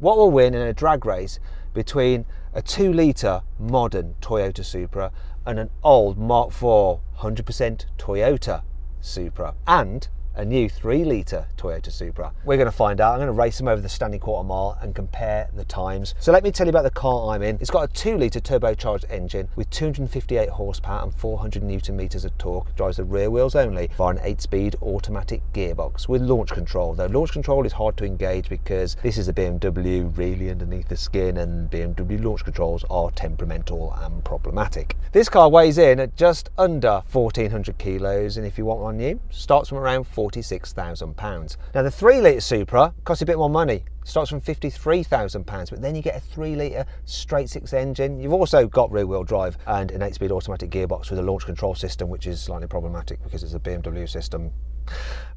What will win in a drag race between a 2-litre modern Toyota Supra and an old Mark IV 100% Toyota Supra and a new 3-litre Toyota Supra? We're going to find out. I'm going to race them over the standing quarter mile and compare the times. So let me tell you about the car I'm in. It's got a 2-litre turbocharged engine with 258 horsepower and 400 newton meters of torque. It drives the rear wheels only via an 8-speed automatic gearbox with launch control. Though launch control is hard to engage because this is a BMW really underneath the skin, and BMW launch controls are temperamental and problematic. This car weighs in at just under 1,400 kilos, and if you want one new, starts from around £46,000. Now the 3-litre Supra costs a bit more money. Starts from £53,000, but then you get a 3-litre straight-six engine. You've also got rear-wheel drive and an 8-speed automatic gearbox with a launch control system, which is slightly problematic because it's a BMW system.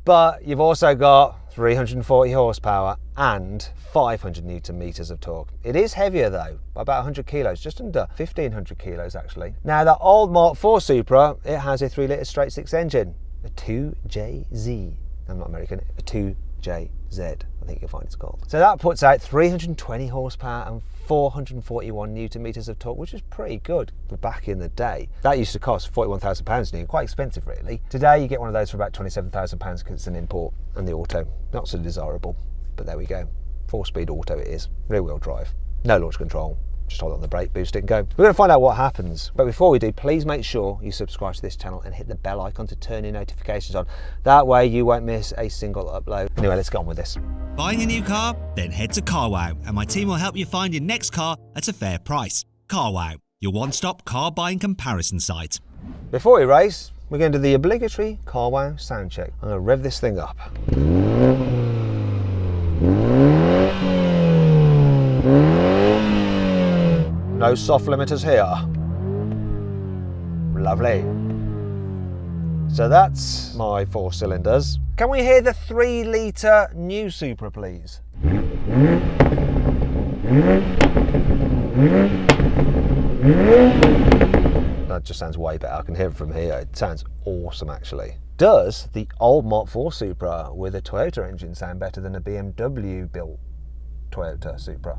But you've also got 340 horsepower and 500 newton meters of torque. It is heavier though, by about 100 kilos, just under 1,500 kilos actually. Now that old Mark IV Supra, it has a 3-litre straight-six engine. A 2JZ, I'm not American, a 2JZ, I think you'll find it's called. So that puts out 320 horsepower and 441 newton meters of torque, which is pretty good for back in the day. That used to cost £41,000 new, quite expensive really. Today you get one of those for about £27,000 because it's an import, and the auto, not so desirable, but there we go. 4-speed auto it is, rear wheel drive, no launch control. Just hold on the brake, boost it and go. We're going to find out what happens. But before we do, please make sure you subscribe to this channel and hit the bell icon to turn your notifications on. That way you won't miss a single upload. Anyway, let's get on with this. Buying a new car? Then head to CarWow and my team will help you find your next car at a fair price. CarWow, your one-stop car buying comparison site. Before we race, we're going to do the obligatory CarWow sound check. I'm going to rev this thing up. No soft limiters here. Lovely. So that's my 4 cylinders. Can we hear the 3-litre new Supra, please? That just sounds way better. I can hear it from here. It sounds awesome, actually. Does the old Mark IV Supra with a Toyota engine sound better than a BMW built Toyota Supra?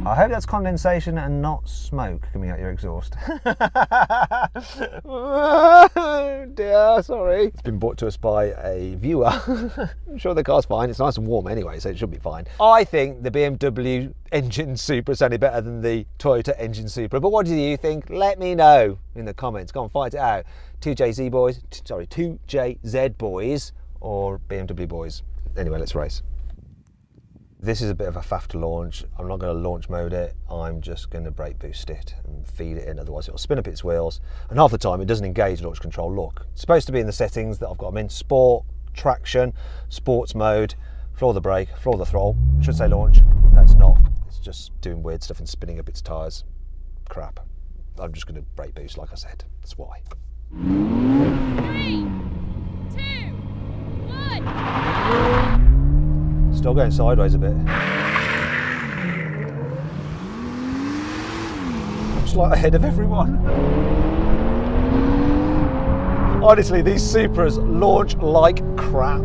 I hope that's condensation and not smoke coming out your exhaust. Dear, sorry. It's been brought to us by a viewer. I'm sure the car's fine. It's nice and warm anyway, so it should be fine. I think the BMW engine Supra sounded better than the Toyota engine Supra. But what do you think? Let me know in the comments. Go on, fight it out. 2JZ boys, sorry, 2JZ boys or BMW boys. Anyway, let's race. This is a bit of a faff to launch. I'm not going to launch mode it. I'm just going to brake boost it and feed it in, otherwise it'll spin up its wheels. And half the time it doesn't engage launch control. Look, it's supposed to be in the settings that I've got them in. Sport, traction, sports mode, floor the brake, floor the throttle. Should say launch. That's not. It's just doing weird stuff and spinning up its tyres. Crap. I'm just going to brake boost like I said. That's why. 3, 2, 1. Still going sideways a bit. I'm just like ahead of everyone. Honestly, these Supras launch like crap.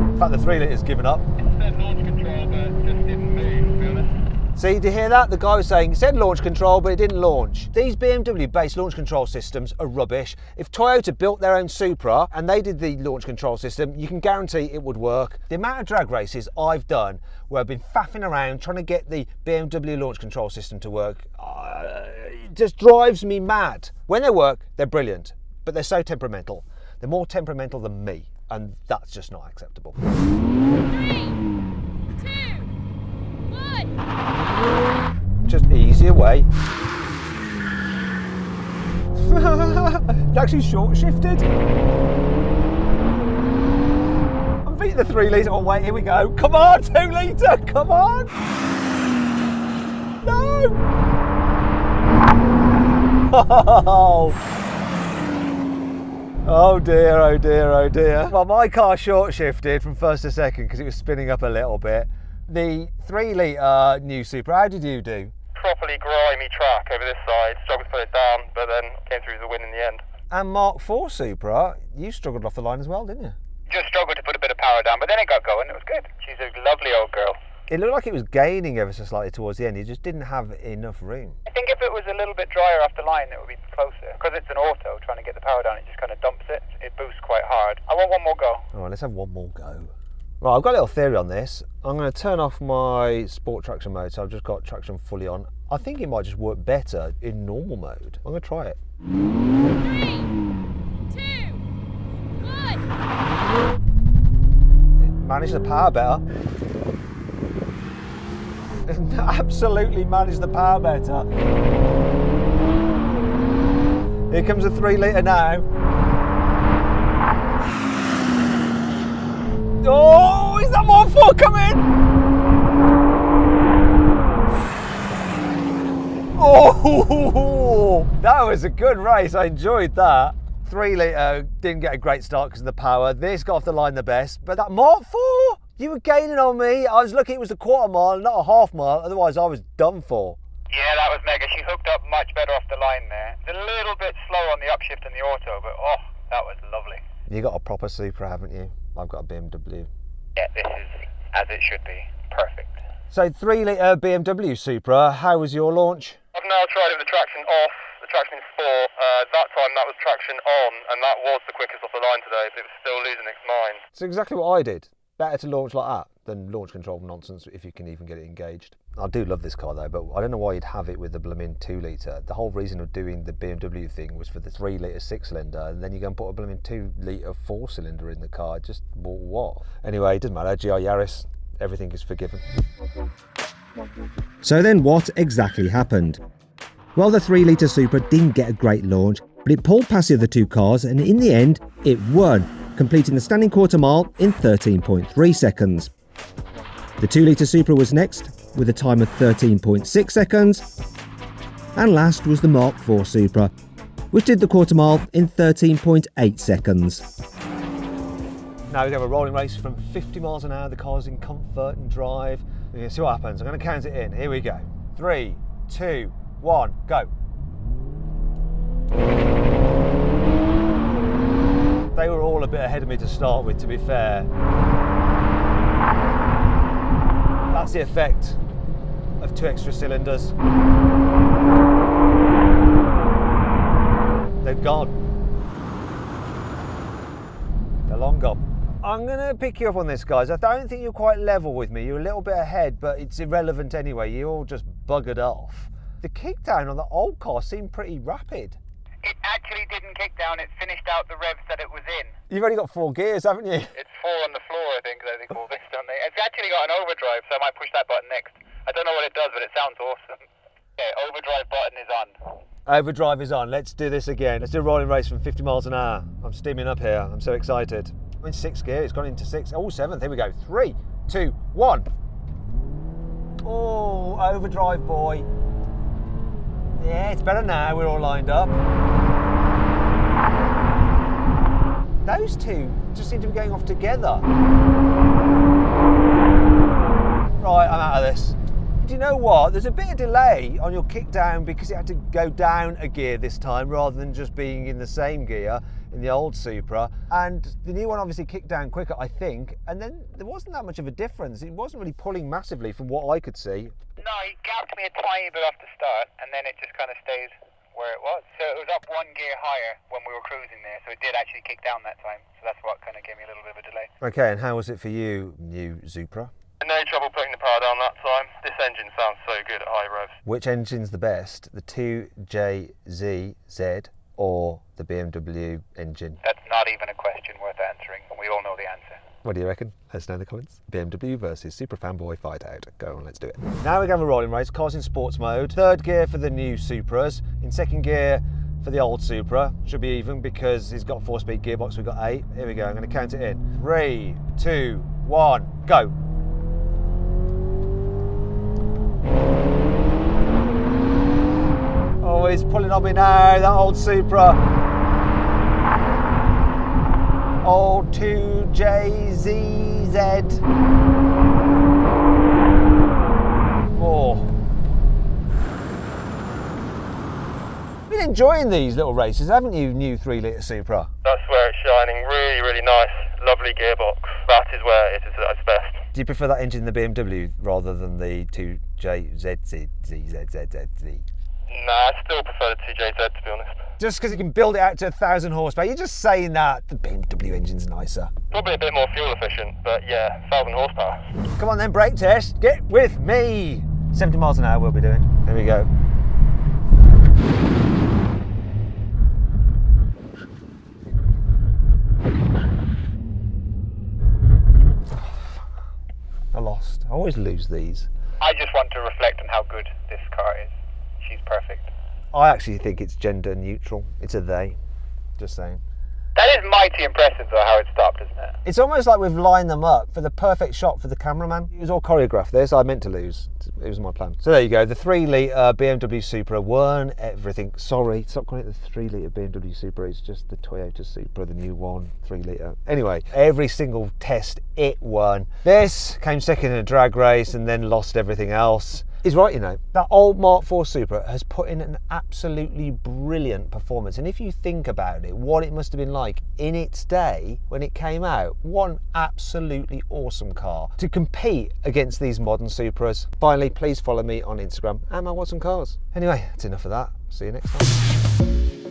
In fact, the 3-litre's given up. It said launch control, but it just didn't move, to be honest. See, did you hear that? The guy was saying, it said launch control, but it didn't launch. These BMW-based launch control systems are rubbish. If Toyota built their own Supra and they did the launch control system, you can guarantee it would work. The amount of drag races I've done where I've been faffing around trying to get the BMW launch control system to work, it just drives me mad. When they work, they're brilliant, but they're so temperamental. They're more temperamental than me, and that's just not acceptable. 3, 2, 1. Just easier way. It actually short shifted. I'm beating the 3 litre. Oh wait, here we go. Come on, 2 litre, come on. No. Oh dear, oh dear, oh dear. Well, my car short shifted from first to second because it was spinning up a little bit. The 3 litre new Supra, how did you do? Properly grimy track over this side, struggled to put it down. but then came through the win in the end. And Mark 4 Supra, you struggled off the line as well, didn't you? Just struggled to put a bit of power down, but then it got going. It was good. She's a lovely old girl. It looked like it was gaining ever so slightly towards the end. You just didn't have enough room. I think if it was a little bit drier off the line, it would be closer. Because it's an auto, trying to get the power down, it just kind of dumps it. It boosts quite hard. I want one more go. All right, let's have one more go. Right, I've got a little theory on this. I'm going to turn off my sport traction mode, so I've just got traction fully on. I think it might just work better in normal mode. I'm going to try it. 3, 2, 1. Manage the power better. Absolutely manage the power better. Here comes a 3 litre now. Oh, is that more 4 coming? Oh, that was a good race. I enjoyed that. 3 litre didn't get a great start because of the power. This got off the line the best, but that Mark 4, you were gaining on me. I was lucky it was a quarter mile, not a half mile. Otherwise, I was done for. Yeah, that was mega. She hooked up much better off the line there. It's a little bit slow on the upshift in the auto, but oh, that was lovely. You got a proper Supra, haven't you? I've got a BMW. Yeah, this is as it should be. Perfect. So 3 litre BMW Supra, how was your launch? I've now tried it with the traction off. The traction is 4. That time that was traction on, and that was the quickest off the line today, but it was still losing its mind. It's exactly what I did. Better to launch like that than launch control nonsense if you can even get it engaged. I do love this car though, but I don't know why you'd have it with the blooming 2 litre. The whole reason of doing the BMW thing was for the 3 litre 6 cylinder, and then you go and put a blooming 2 litre 4 cylinder in the car. Just what? Anyway, it doesn't matter. GR Yaris, everything is forgiven. So then what exactly happened? Well, the 3 litre Supra didn't get a great launch, but it pulled past the other two cars, and in the end, it won, completing the standing quarter mile in 13.3 seconds. The 2 litre Supra was next, with a time of 13.6 seconds. And last was the Mark 4 Supra, which did the quarter mile in 13.8 seconds. Now we have a rolling race from 50 miles an hour. The car's in comfort and drive. You're going to see what happens. I'm going to count it in. Here we go. 3, 2, 1, go. They were all a bit ahead of me to start with, to be fair. That's the effect of 2 extra cylinders. They're gone. They're long gone. I'm going to pick you up on this, guys. I don't think you're quite level with me. You're a little bit ahead, but it's irrelevant anyway. You all just buggered off. The kickdown on the old car seemed pretty rapid. It actually didn't kick down. It finished out the revs that it was in. You've only got 4 gears, haven't you? It's 4 on the floor, I think they call this, don't they? It's actually got an overdrive, so I might push that button next. I don't know what it does, but it sounds awesome. Okay, overdrive button is on. Overdrive is on. Let's do this again. Let's do a rolling race from 50 miles an hour. I'm steaming up here. I'm so excited. I'm in 6th gear. It's gone into 6th. Oh, 7th. Here we go. 3, 2, 1. Oh, overdrive, boy. Yeah, it's better now. We're all lined up. Those two just seem to be going off together. Right, I'm out of this. Do you know what? There's a bit of delay on your kick down because it had to go down a gear this time rather than just being in the same gear in the old Supra. And the new one obviously kicked down quicker, I think. And then there wasn't that much of a difference. It wasn't really pulling massively from what I could see. No, he gapped me a tiny bit off the start, and then it just kind of stayed where it was. So it was up 1 gear higher when we were cruising there, so it did actually kick down that time. So that's what kind of gave me a little bit of a delay. Okay, and how was it for you, new Supra? No trouble putting the power down that time. This engine sounds so good at high revs. Which engine's the best, the 2JZZ or the BMW engine? That's not even a question worth answering, and we all know the answer. What do you reckon? Let us know in the comments. BMW versus Supra fanboy fight out. Go on, let's do it. Now we're going to a rolling race, cars in sports mode. 3rd gear for the new Supras. In 2nd gear for the old Supra. Should be even because it's got 4-speed gearbox, we've got 8. Here we go, I'm going to count it in. 3, 2, 1, go. Oh, he's pulling on me now, that old Supra. Old 2JZZ. Oh. enjoying these little races, haven't you, new 3 litre Supra? That's where it's shining. Really, really nice. Lovely gearbox. That is where it is at its best. Do you prefer that engine in the BMW rather than the 2JZZZZZ? Nah, I still prefer the 2JZ, to be honest. Just because you can build it out to 1,000 horsepower, you're just saying that the BMW engine's nicer. Probably a bit more fuel efficient, but yeah, 1,000 horsepower. Come on then, brake test, get with me. 70 miles an hour we'll be doing. Here we go. I lost. I always lose these. I just want to reflect on how good this car is. She's perfect. I actually think it's gender neutral. It's a they. Just saying. That is mighty impressive though, how it stopped, isn't it? It's almost like we've lined them up for the perfect shot for the cameraman. It was all choreographed this. I meant to lose. It was my plan. So there you go. The 3 litre BMW Supra won everything. Sorry, stop calling it the 3 litre BMW Supra. It's just the Toyota Supra, the new one, 3 litre. Anyway, every single test it won. This came second in a drag race and then lost everything else. He's right, you know. That old Mark IV Supra has put in an absolutely brilliant performance. And if you think about it, what it must have been like in its day when it came out, what an absolutely awesome car to compete against these modern Supras. Finally, please follow me on Instagram and my What's on Cars. Anyway, that's enough of that. See you next time.